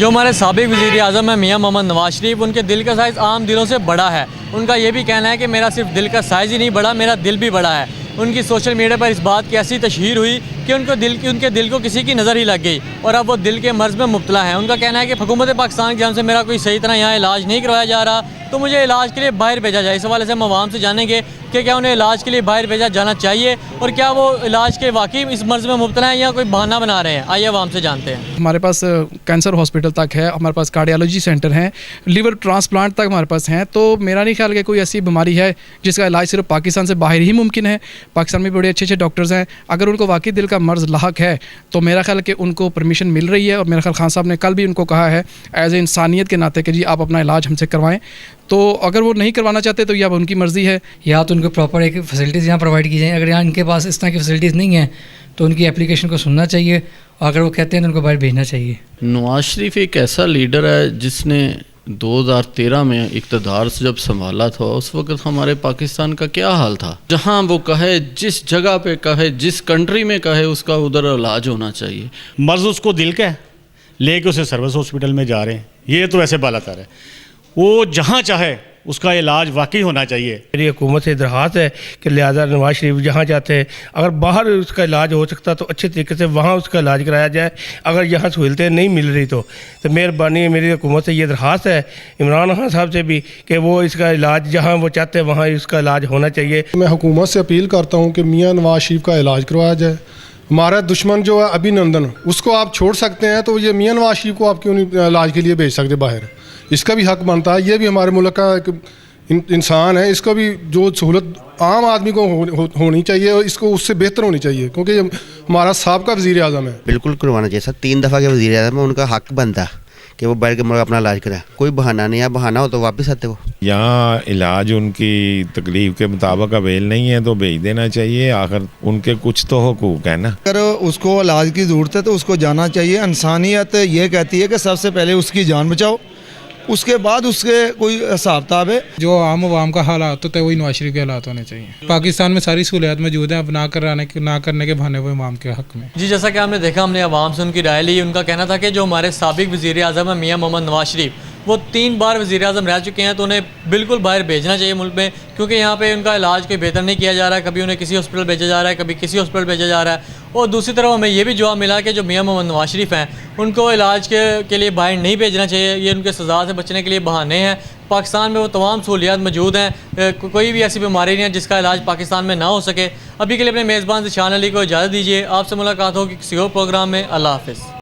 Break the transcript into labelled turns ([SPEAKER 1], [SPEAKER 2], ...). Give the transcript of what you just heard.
[SPEAKER 1] जो हमारे साबिक वज़ीर आज़म है मियाँ मोहम्मद नवाज शरीफ, उनके दिल का साइज़ आम दिलों से बड़ा है। उनका ये भी कहना है कि मेरा सिर्फ दिल का साइज़ ही नहीं बड़ा, मेरा दिल भी बड़ा है। उनकी सोशल मीडिया पर इस बात की ऐसी तशहीर हुई कि उनके दिल को किसी की नज़र ही लग गई और अब वो दिल के मर्ज़ में मुब्तला है। उनका कहना है कि हुकूमत पाकिस्तान की जानब से मेरा कोई सही तरह यहाँ इलाज नहीं करवाया जा रहा, तो मुझे इलाज के लिए बाहर भेजा जाए। इस हवाले से हम आवाम से जानेंगे कि क्या उन्हें इलाज के लिए बाहर भेजा जाना चाहिए और क्या वो इलाज के वाकई इस मर्ज़ में मुब्तला है या कोई बहाना बना रहे हैं। आइए आवाम से जानते हैं।
[SPEAKER 2] हमारे पास कैंसर हॉस्पिटल तक है, हमारे पास कार्डियोलॉजी सेंटर हैं, लिवर ट्रांसप्लांट तक हमारे पास हैं। तो मेरा नहीं ख्याल कि कोई ऐसी बीमारी है जिसका इलाज सिर्फ पाकिस्तान से बाहर ही मुमकिन है। पाकिस्तान में बड़े अच्छे अच्छे डॉक्टर्स हैं, अगर उनको वाकई दिल का मर्ज़ लाहक है तो मेरा ख्याल कि उनको परमिशन मिल रही है। और मेरा ख्याल खान साहब ने कल भी उनको कहा है एज ए इंसानियत के नाते कि जी आप अपना इलाज हमसे करवाएं। तो अगर वो नहीं करवाना चाहते तो ये अब उनकी मर्ज़ी है।
[SPEAKER 3] या तो उनको प्रॉपर एक फैसिलिटीज़ यहाँ प्रोवाइड की जाए। अगर यहाँ इनके पास इस तरह की फैसिलिटीज़ नहीं हैं तो उनकी एप्लीकेशन को सुनना चाहिए और अगर वो कहते हैं तो उनको बाहर भेजना चाहिए।
[SPEAKER 4] नवाज शरीफ एक ऐसा लीडर है जिसने 2013 में इक़्तिदार से जब संभाला था, उस वक्त हमारे पाकिस्तान का क्या हाल था। जहां वो कहे, जिस जगह पे कहे, जिस कंट्री में कहे, उसका उधर इलाज होना चाहिए।
[SPEAKER 5] मर्ज़ उसको दिल का है, लेके उसे सर्विस हॉस्पिटल में जा रहे हैं, ये तो ऐसे बालातर है। वो जहाँ चाहे उसका इलाज वाकई होना चाहिए।
[SPEAKER 6] मेरी हुकूमत से दरख्वास्त है कि लिहाजा नवाज शरीफ जहाँ जाते हैं, अगर बाहर उसका इलाज हो सकता तो अच्छे तरीके से वहाँ उसका इलाज कराया जाए। अगर यहाँ सहूलतें नहीं मिल रही तो मेहरबानी मेरी हुकूमत से ये दरख्वास्त है इमरान खान साहब से भी कि वो इसका इलाज जहाँ वो चाहते हैं वहाँ इसका इलाज होना चाहिए।
[SPEAKER 7] मैं हुकूमत से अपील करता हूँ कि मियाँ नवाज शरीफ का इलाज करवाया जाए। हमारा दुश्मन जो है अभिनंदन, उसको आप छोड़ सकते हैं तो ये मियाँ नवाज शरीफ को आप क्यों नहीं इलाज के लिए भेज सकते बाहर? इसका भी हक बनता है। ये भी हमारे मुल्क का एक इंसान है, इसको भी जो सहूलत आम आदमी को होनी चाहिए और इसको उससे बेहतर होनी चाहिए, क्योंकि हमारा साबका वज़ीर आज़म है।
[SPEAKER 8] बिल्कुल करवाना चाहिए सर। 3 दफ़ा के वज़ीर आज़म है, उनका हक बनता कि वो बैठ के अपना इलाज कराए। कोई बहाना नहीं है, बहाना हो तो वापस आते हो।
[SPEAKER 9] यहाँ इलाज उनकी तकलीफ़ के मुताबिक अवेल नहीं है तो भेज देना चाहिए। आखिर उनके कुछ तो हुकूक है ना।
[SPEAKER 10] अगर उसको इलाज की ज़रूरत है तो उसको जाना चाहिए। इंसानियत ये कहती है कि सबसे पहले उसकी जान बचाओ, उसके बाद उसके कोई हिसाब किताब है।
[SPEAKER 2] जो आम का हालात होते हैं वही नवाज शरीफ के हालात होने चाहिए। पाकिस्तान में सारी सहूलियात मौजूद हैं, अब ना करने के बहाने वो इमाम के हक़ में।
[SPEAKER 1] जी, जैसा कि आपने देखा, हमने आवाम से उनकी राय ली। उनका कहना था कि जो हमारे साबिक वज़ीर आज़म है मियाँ मोहम्मद नवाज शरीफ, वो 3 बार वज़ीर आज़म रह चुके हैं, तो उन्हें बिल्कुल बाहर भेजना चाहिए मुल्क में, क्योंकि यहाँ पे उनका इलाज कोई बेहतर नहीं किया जा रहा है। कभी उन्हें किसी हॉस्पिटल भेजा जा रहा है, कभी किसी हॉस्पिटल भेजा जा रहा है। और दूसरी तरफ हमें ये भी जवाब मिला कि जो मियाँ मोहम्मद नवाज शरीफ हैं, उनको इलाज के लिए बाहर नहीं भेजना चाहिए। ये उनके सज़ा से बचने के लिए बहाने हैं। पाकिस्तान में वो तमाम सहूलियात मौजूद हैं, कोई भी ऐसी बीमारी नहीं है जिसका इलाज पाकिस्तान में ना हो सके। अभी के लिए अपने मेज़बान ज़िशान अली को इजाज़त दीजिए। आपसे मुलाकात होगी किसी और प्रोग्राम में। अल्लाह हाफ़िज़।